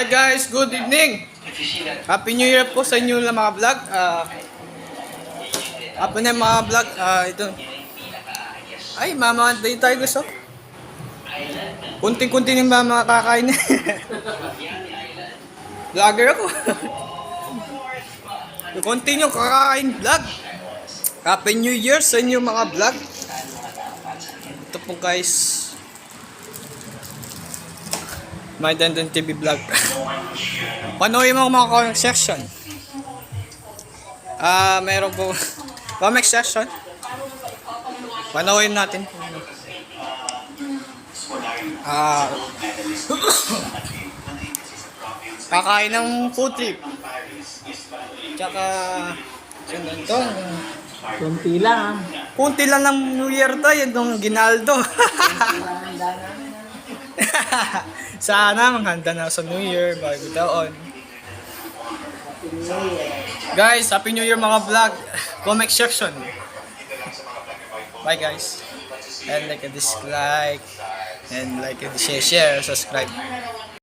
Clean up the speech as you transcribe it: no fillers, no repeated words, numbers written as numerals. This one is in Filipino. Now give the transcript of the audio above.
Hi guys, good evening. Happy New Year po sa inyo lang mga vlog. Happy na mga vlog. Ito. Ay, mama, dahil tayo gusto. Kunting-kunti yung mama kakain. Vlogger ako. Continue kakain vlog. Happy New Year sa inyo mga vlog. Ito po guys. My Dandan TV vlog. Panoorin mo mga comment section. Meron po comment section. Panoorin natin. Kakain ng food trip. Tsaka ito. Kunti lang. Kunti lang ng New Year to, yung Ginaldo. Sana maghanda na sa New Year bago taon. Guys, Happy New Year mga vlog. Comment section. Bye guys. And like and dislike. And like and share, subscribe.